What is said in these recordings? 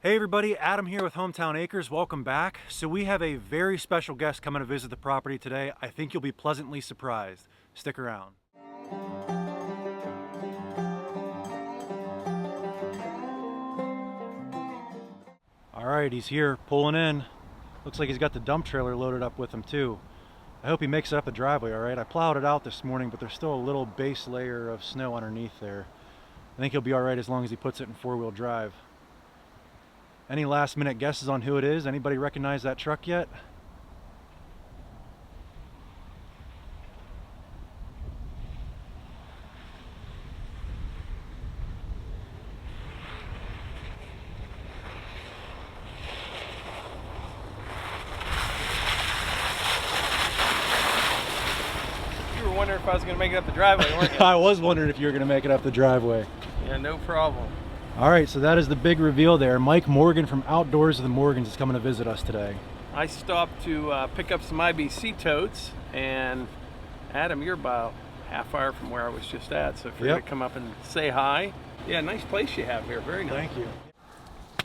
Hey everybody, Adam here with Hometown Acres. Welcome back. So we have a very special guest coming to visit the property today. I think you'll be pleasantly surprised. Stick around. All right, he's here pulling in. Looks like he's got the dump trailer loaded up with him too. I hope he makes it up the driveway, all right? I plowed it out this morning, but there's still a little base layer of snow underneath there. I think he'll be all right as long as he puts it in four-wheel drive. Any last minute guesses on who it is? Anybody recognize that truck yet? You were wondering if I was going to make it up the driveway, weren't you? I was wondering if you were going to make it up the driveway. Yeah, no problem. All right, so that is the big reveal there. Mike Morgan from Outdoors of the Morgans is coming to visit us today. I stopped to pick up some IBC totes, and Adam, you're about half hour from where I was just at, so if you're going to come up and say hi. Yeah, nice place you have here, very nice. Thank you.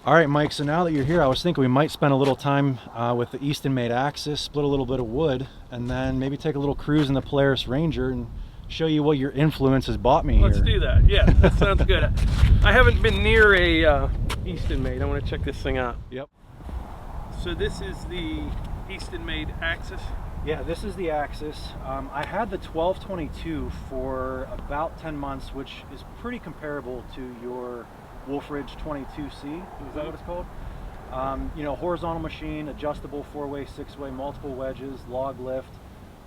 All right, Mike, so now that you're here, I was thinking we might spend a little time with the Easton-made Axis, split a little bit of wood, and then maybe take a little cruise in the Polaris Ranger and show you what your influence has bought me here. Let's do that. Yeah, that sounds good. I haven't been near a Easton-made. I want to check this thing out. Yep. So this is the Easton-made Axis? Yeah, this is the Axis. I had the 1222 for about 10 months, which is pretty comparable to your Wolfridge 22C. Is that what it's called? You know, horizontal machine, adjustable 4-way, 6-way, multiple wedges, log lift.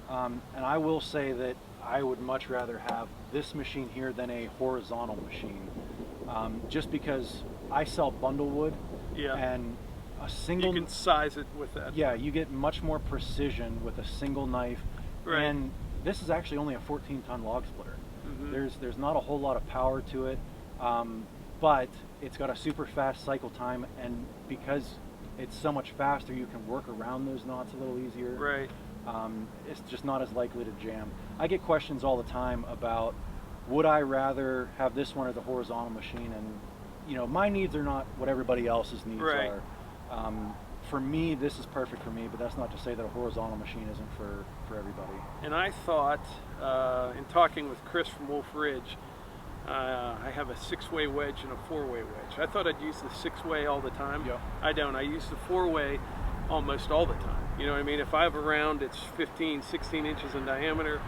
And I will say that I would much rather have this machine here than a horizontal machine, just because I sell bundle wood, and a single, you can size it with that. Yeah, you get much more precision with a single knife, and this is actually only a 14-ton log splitter. There's not a whole lot of power to it, but it's got a super fast cycle time, and because it's so much faster, you can work around those knots a little easier. Right. It's just not as likely to jam. I get questions all the time about, would I rather have this one or the horizontal machine? And you know, my needs are not what everybody else's needs are. For me, this is perfect for me, but that's not to say that a horizontal machine isn't for everybody. And I thought, in talking with Chris from Wolf Ridge, I have a 6-way wedge and a 4-way wedge. I thought I'd use the 6-way all the time. I don't. I use the 4-way almost all the time. You know what I mean? If I have a round that's 15, 16 inches in diameter,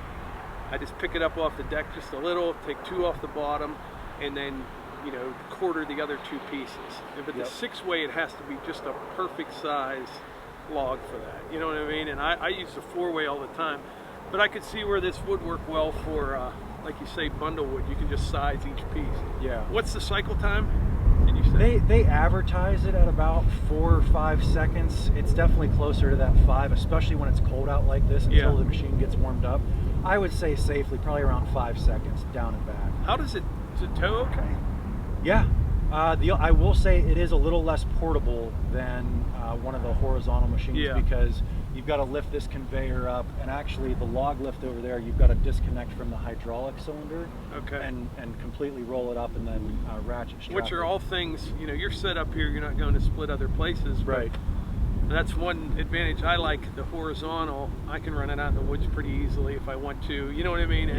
I just pick it up off the deck just a little, take 2 off the bottom, and then, you know, quarter the other 2 pieces. But the 6-way, it has to be just a perfect size log for that. You know what I mean? And I use the 4-way all the time. But I could see where this would work well for, like you say, bundle wood. You can just size each piece. Yeah. What's the cycle time? Did you say? They advertise it at about 4 or 5 seconds. It's definitely closer to that 5, especially when it's cold out like this until the machine gets warmed up. I would say safely probably around 5 seconds down and back. How does it tow okay? Yeah. I will say it is a little less portable than one of the horizontal machines because you've got to lift this conveyor up, and actually the log lift over there, you've got to disconnect from the hydraulic cylinder and completely roll it up and then ratchet strap. Which are all things, you know, you're set up here, you're not going to split other places. Right. That's one advantage. I like the horizontal. I can run it out in the woods pretty easily if I want to. You know what I mean?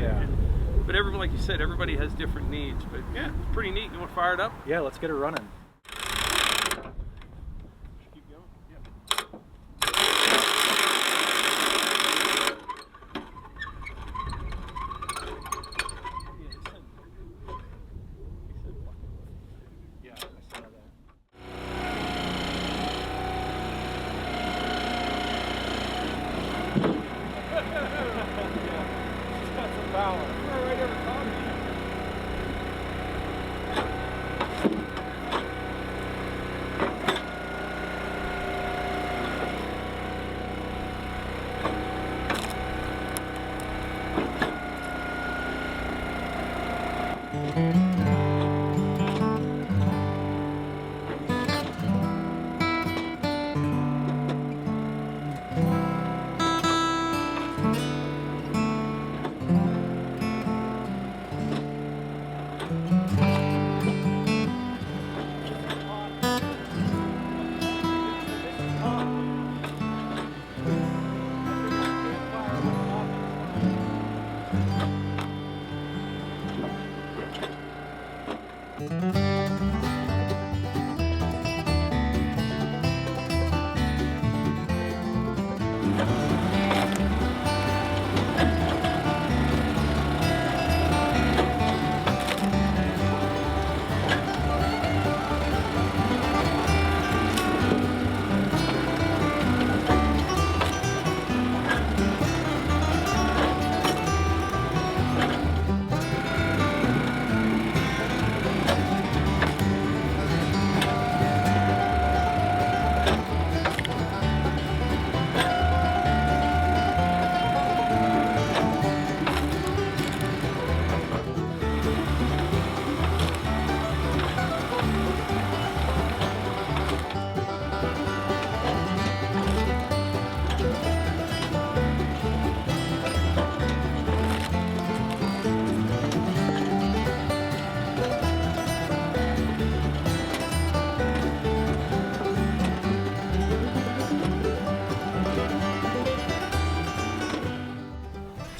But everyone, like you said, everybody has different needs. But yeah, it's pretty neat. You want to fire it up? Yeah, let's get it running. Keep going. Yeah, I saw that. It's got some power.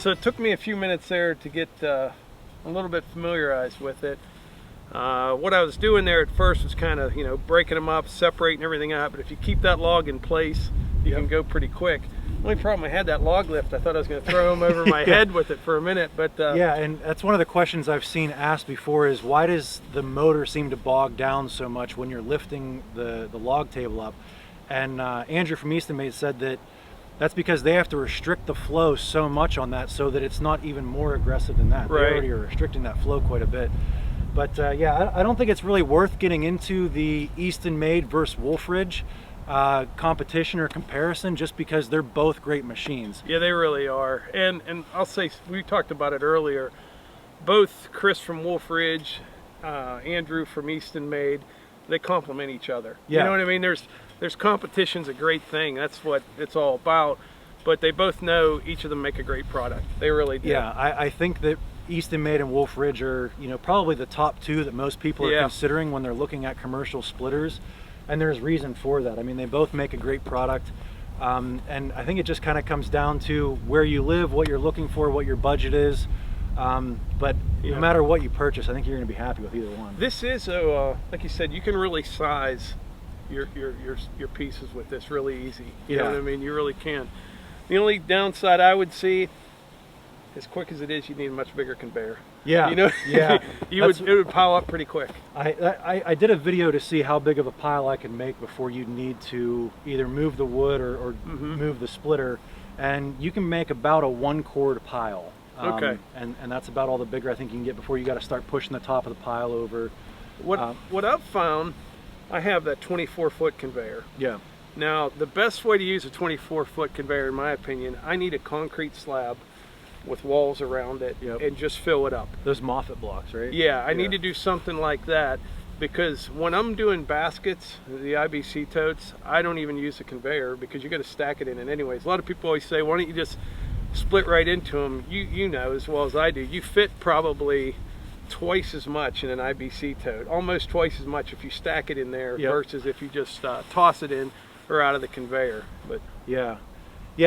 So it took me a few minutes there to get a little bit familiarized with it. What I was doing there at first was kind of, breaking them up, separating everything out. But if you keep that log in place, you can go pretty quick. The only problem I had, that log lift, I thought I was going to throw him over my head with it for a minute. But yeah, and that's one of the questions I've seen asked before is why does the motor seem to bog down so much when you're lifting the log table up? And Andrew from Easton Made said that that's because they have to restrict the flow so much on that so that it's not even more aggressive than that. Right. They already are restricting that flow quite a bit. But yeah, I don't think it's really worth getting into the Easton Made versus Wolfridge competition or comparison, just because they're both great machines. Yeah, they really are. And I'll say, we talked about it earlier, both Chris from Wolfridge, Andrew from Easton Made, they complement each other. Yeah. You know what I mean? There's competition's a great thing. That's what it's all about. But they both know each of them make a great product. They really do. Yeah, I think that Easton Made and Wolfridge are, probably the top two that most people are considering when they're looking at commercial splitters. And there's reason for that. I mean, they both make a great product. And I think it just kind of comes down to where you live, what you're looking for, what your budget is. But no matter what you purchase, I think you're going to be happy with either one. This is, like you said, you can really size your pieces with this really easy. You know what I mean? You really can. The only downside I would see, as quick as it is, you need a much bigger conveyor. Yeah. Yeah. It would pile up pretty quick. I did a video to see how big of a pile I can make before you'd need to either move the wood or move the splitter, and you can make about a 1 cord pile. Okay. And that's about all the bigger I think you can get before you got to start pushing the top of the pile over. What I've found, I have that 24-foot conveyor. Yeah. Now, the best way to use a 24-foot conveyor, in my opinion, I need a concrete slab with walls around it and just fill it up. Those Moffett blocks, right? Yeah, I need to do something like that, because when I'm doing baskets, the IBC totes, I don't even use a conveyor because you got to stack it in it anyways. A lot of people always say, why don't you just split right into them? You know as well as I do, you fit probably twice as much in an IBC tote, almost twice as much if you stack it in there versus if you just toss it in or out of the conveyor. But yeah,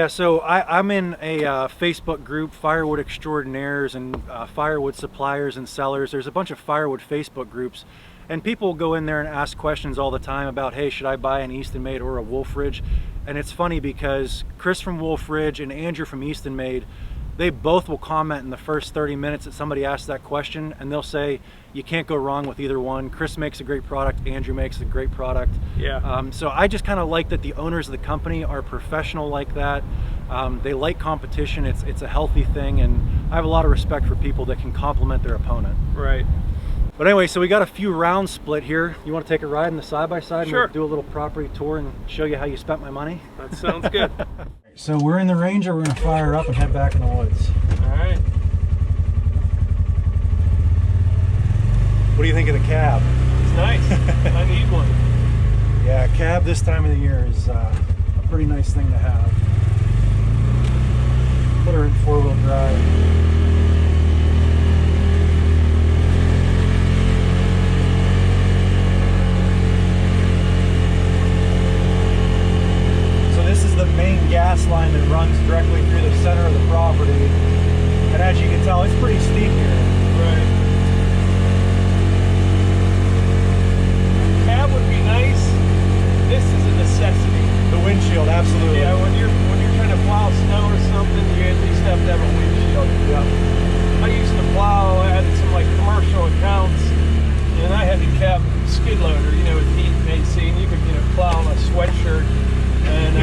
so I'm in a Facebook group, Firewood Extraordinaires and Firewood Suppliers and Sellers. There's a bunch of firewood Facebook groups, and people go in there and ask questions all the time about, hey, should I buy an Easton Made or a Wolfridge? And it's funny because Chris from Wolfridge and Andrew from Easton Made, they both will comment in the first 30 minutes that somebody asks that question, and they'll say you can't go wrong with either one. Chris makes a great product, Andrew makes a great product. Yeah. So I just kind of like that the owners of the company are professional like that. They like competition. It's a healthy thing, and I have a lot of respect for people that can compliment their opponent. Right. But anyway, so we got a few rounds split here. You want to take a ride in the side-by-side? Sure. And we'll do a little property tour and show you how you spent my money? That sounds good. So we're in the Ranger. We're going to fire up and head back in the woods. All right. What do you think of the cab? It's nice. I need one. Yeah, a cab this time of the year is a pretty nice thing to have. Put her in 4-wheel drive. The main gas line that runs directly through the center of the property, and as you can tell, it's pretty steep here. Right. Cab would be nice. This is a necessity. The windshield, absolutely. Yeah, when you're trying to plow snow or something, you at least have to have a windshield. Yeah. I used to plow. I had some commercial accounts, and I had the cab skid loader, with heat and AC, and you could plow on a sweatshirt. And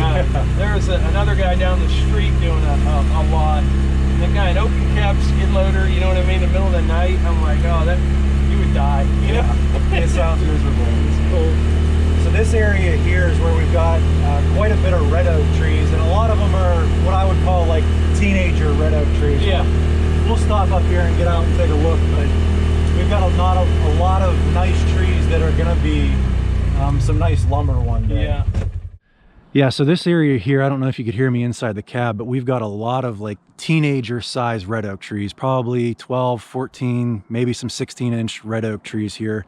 there was another guy down the street doing a lot. And the guy, an open cab skid loader, you know what I mean, in the middle of the night. I'm like, oh, you would die. It sounds miserable. It's cool. So this area here is where we've got quite a bit of red oak trees, and a lot of them are what I would call like teenager red oak trees. Yeah. We'll stop up here and get out and take a look, but we've got a lot of nice trees that are going to be some nice lumber one day. Yeah. Yeah, so this area here, I don't know if you could hear me inside the cab, but we've got a lot of like teenager size red oak trees, probably 12, 14, maybe some 16-inch red oak trees here.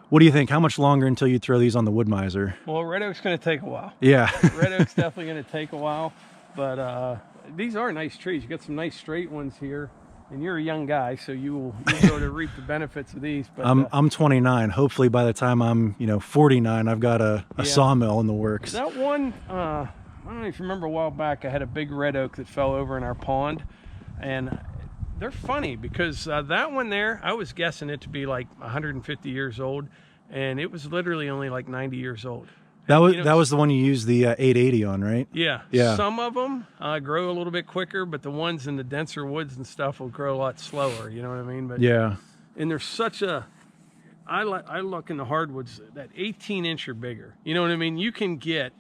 What do you think? How much longer until you throw these on the Wood Miser? Well, red oak's going to take a while. Yeah. Red oak's definitely going to take a while, but these are nice trees. You got some nice straight ones here, and you're a young guy, so you'll sort of reap the benefits of these. But I'm 29. Hopefully by the time I'm 49, I've got a sawmill in the works. That one, I don't know if you remember a while back, I had a big red oak that fell over in our pond, and they're funny because that one there, I was guessing it to be like 150 years old, and it was literally only like 90 years old. That was the one you used the 880 on, right? Yeah. Yeah. Some of them grow a little bit quicker, but the ones in the denser woods and stuff will grow a lot slower. You know what I mean? But yeah. And there's such a, I look in the hardwoods that 18-inch or bigger. You know what I mean? You can get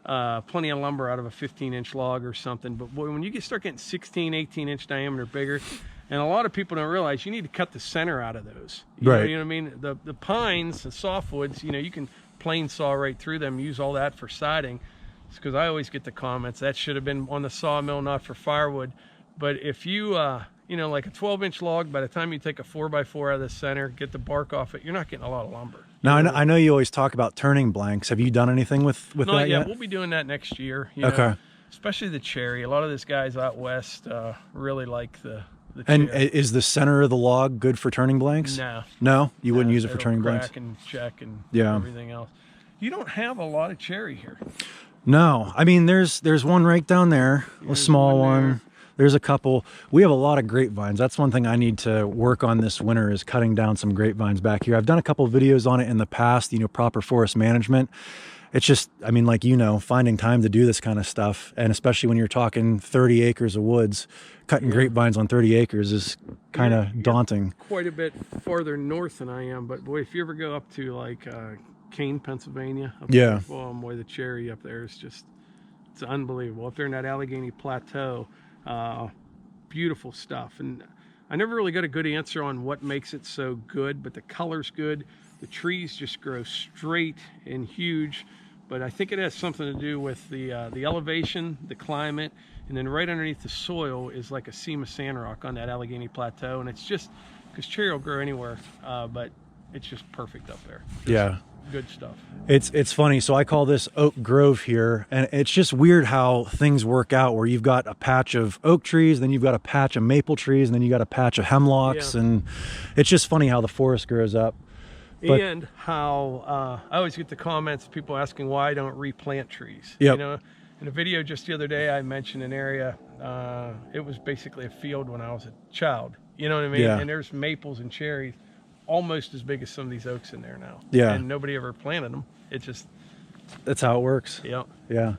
plenty of lumber out of a 15-inch log or something, but boy, when you start getting 16, 18-inch diameter bigger, and a lot of people don't realize you need to cut the center out of those. You know what I mean? The pines, the softwoods, you can plain saw right through them, use all that for siding. It's because I always get the comments that should have been on the sawmill, not for firewood. But if you like a 12-inch log, by the time you take a 4x4 out of the center, get the bark off it, you're not getting a lot of lumber. Now I know you always talk about turning blanks. Have you done anything with that yet? We'll be doing that next year. Okay. Especially the cherry. A lot of these guys out west really like the and cherry. Is the center of the log good for turning blanks? No, you wouldn't use it for turning blanks. Crack and check and Yeah. everything else. You don't have a lot of cherry here. No, I mean there's one right down there, a small one. There's a couple. We have a lot of grapevines. That's one thing I need to work on this winter, is cutting down some grapevines back here. I've done a couple of videos on it in the past, proper forest management. It's just, I mean, like, finding time to do this kind of stuff. And especially when you're talking 30 acres of woods, cutting grapevines on 30 acres is kind of daunting. Quite a bit farther north than I am, but boy, if you ever go up to like Kane, Pennsylvania, there, well, boy, the cherry up there is just, it's unbelievable. Up there in that Allegheny Plateau, beautiful stuff. And I never really got a good answer on what makes it so good, but the color's good. The trees just grow straight and huge, but I think it has something to do with the elevation, the climate, and then right underneath the soil is like a seam of sand rock on that Allegheny Plateau, and it's just, because cherry will grow anywhere, but it's just perfect up there. Yeah. Good stuff. It's funny. So I call this Oak Grove here, and it's just weird how things work out, where you've got a patch of oak trees, then you've got a patch of maple trees, and then you got a patch of hemlocks, and it's just funny how the forest grows up. But, and how I always get the comments, people asking why I don't replant trees. Yep. In a video just the other day, I mentioned an area, it was basically a field when I was a child. You know what I mean? Yeah. And there's maples and cherries almost as big as some of these oaks in there now. Yeah. And nobody ever planted them. It just, that's how it works. Yeah. Yeah.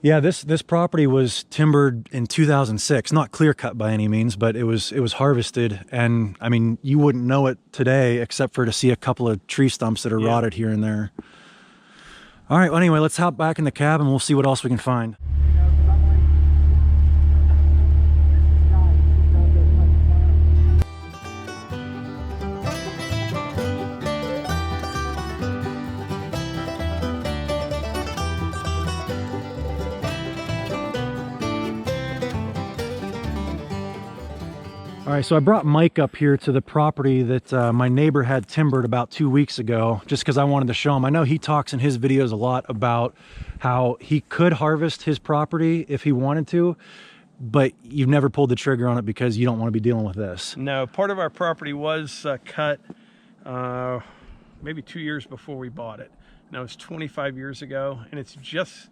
Yeah, this property was timbered in 2006, not clear cut by any means, but it was harvested, and I mean, you wouldn't know it today except for to see a couple of tree stumps that are rotted here and there. All right, well, anyway, let's hop back in the cab and we'll see what else we can find. All right, so I brought Mike up here to the property that my neighbor had timbered about 2 weeks ago, just because I wanted to show him. I know he talks in his videos a lot about how he could harvest his property if he wanted to, but you've never pulled the trigger on it because you don't want to be dealing with this. No, part of our property was cut maybe 2 years before we bought it. And that was 25 years ago, and it's just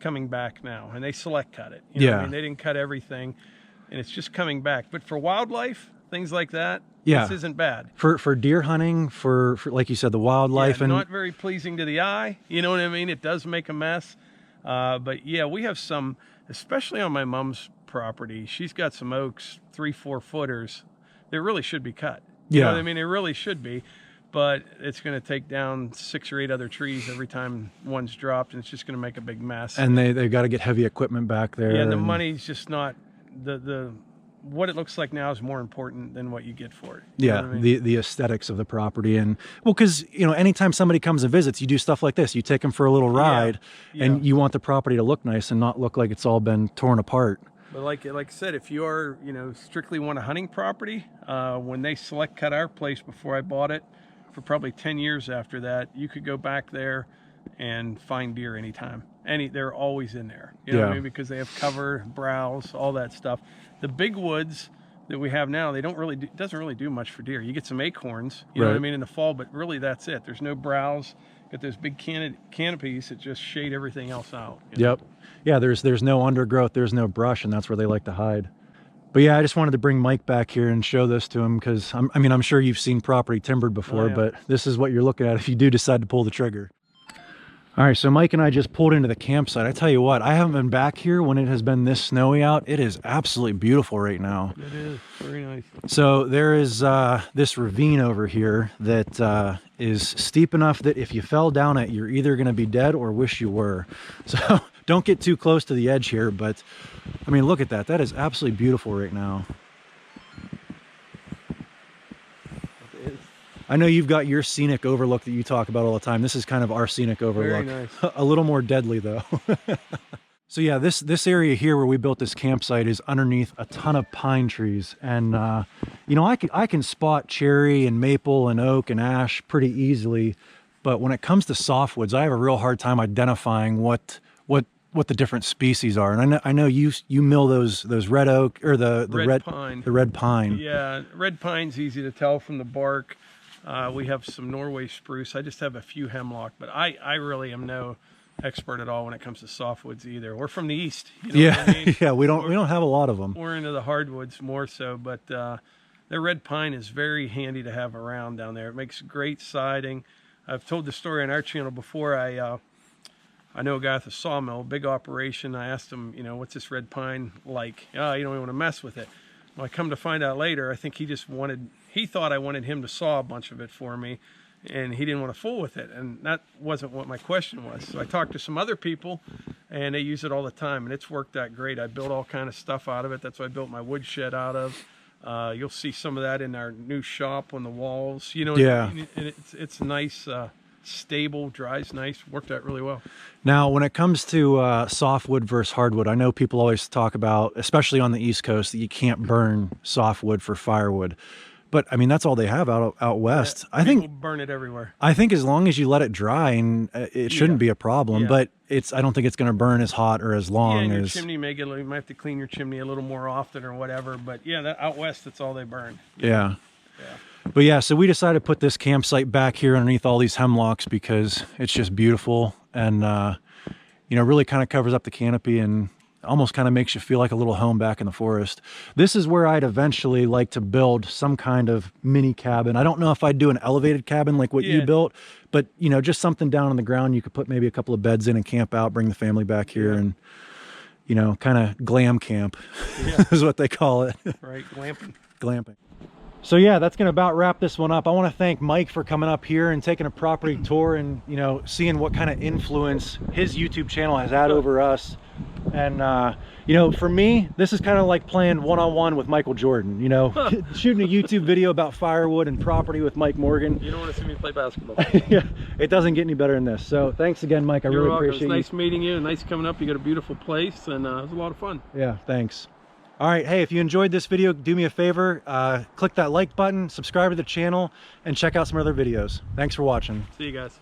coming back now. And they select cut it. You know what I mean? They didn't cut everything. And it's just coming back. But for wildlife, things like that, this isn't bad. For deer hunting, for like you said, the wildlife, and not very pleasing to the eye. You know what I mean? It does make a mess. But yeah, we have some, especially on my mom's property. She's got some oaks, 3-4 footers. They really should be cut. You know what I mean? It really should be. But it's going to take down 6 or 8 other trees every time one's dropped, and it's just going to make a big mess. And they've got to get heavy equipment back there. Yeah, and the money's just not the what it looks like now is more important than what you get for it. You know what I mean? The aesthetics of the property. And well, because anytime somebody comes and visits, you do stuff like this. You take them for a little ride, and you want the property to look nice and not look like it's all been torn apart. But like I said, if you are strictly want a hunting property, when they select cut our place before I bought it, for probably 10 years after that, you could go back there and find deer anytime. They're always in there. You know what I mean? Because they have cover, browse, all that stuff. The big woods that we have now, they don't really doesn't really do much for deer. You get some acorns, you know what I mean, in the fall, but really that's it. There's no browse. Got those big canopies that just shade everything else out. Yep. Yeah, there's no undergrowth, there's no brush, and that's where they like to hide. But yeah, I just wanted to bring Mike back here and show this to him because I'm sure you've seen property timbered before, but this is what you're looking at if you do decide to pull the trigger. All right, so Mike and I just pulled into the campsite. I tell you what, I haven't been back here when it has been this snowy out. It is absolutely beautiful right now. It is very nice. So there is this ravine over here that is steep enough that if you fell down it, you're either going to be dead or wish you were. So don't get too close to the edge here, but I mean, look at that. That is absolutely beautiful right now. I know you've got your scenic overlook that you talk about all the time. This is kind of our scenic overlook. Very nice. A little more deadly though. So yeah, this area here where we built this campsite is underneath a ton of pine trees. And you know, I can spot cherry and maple and oak and ash pretty easily. But when it comes to softwoods, I have a real hard time identifying what the different species are. And I know you mill those red oak or the red pine. The red pine. Yeah, red pine's easy to tell from the bark. We have some Norway spruce. I just have a few hemlock, but I really am no expert at all when it comes to softwoods either. We're from the east. You know what I mean? Yeah, we don't have a lot of them. We're into the hardwoods more so, but the red pine is very handy to have around down there. It makes great siding. I've told the story on our channel before. I know a guy at the sawmill, big operation. I asked him, you know, what's this red pine like? Oh, you don't even want to mess with it. Well, I come to find out later, I think he thought I wanted him to saw a bunch of it for me, and he didn't want to fool with it, and that wasn't what my question was. So I talked to some other people, and they use it all the time, and it's worked out great. I built all kind of stuff out of it. That's what I built my wood shed out of. You'll see some of that in our new shop on the walls. You know, and it's nice, stable, dries nice, worked out really well. Now, when it comes to softwood versus hardwood, I know people always talk about, especially on the East Coast, that you can't burn softwood for firewood. But I mean, that's all they have out west. Yeah, I think burn it everywhere. I think as long as you let it dry, and it shouldn't be a problem. But I don't think it's going to burn as hot or as long and as your chimney you might have to clean your chimney a little more often or whatever. But yeah, out west, that's all they burn. Yeah. But yeah, so we decided to put this campsite back here underneath all these hemlocks because it's just beautiful and you know, really kind of covers up the canopy and almost kind of makes you feel like a little home back in the forest. This is where I'd eventually like to build some kind of mini cabin. I don't know if I'd do an elevated cabin like what you built, but you know, just something down on the ground you could put maybe a couple of beds in and camp out, bring the family back here and, you know, kind of glam camp is what they call it. Right, glamping. Glamping. So yeah, that's going to about wrap this one up. I want to thank Mike for coming up here and taking a property tour and, you know, seeing what kind of influence his YouTube channel has had over us. And, you know, for me, this is kind of like playing one-on-one with Michael Jordan, you know, shooting a YouTube video about firewood and property with Mike Morgan. You don't want to see me play basketball. Yeah, it doesn't get any better than this. So thanks again, Mike. I really appreciate it. It's nice meeting you. Nice coming up. You got a beautiful place and it was a lot of fun. Yeah, thanks. All right, hey, if you enjoyed this video, do me a favor, click that like button, subscribe to the channel, and check out some other videos. Thanks for watching. See you guys.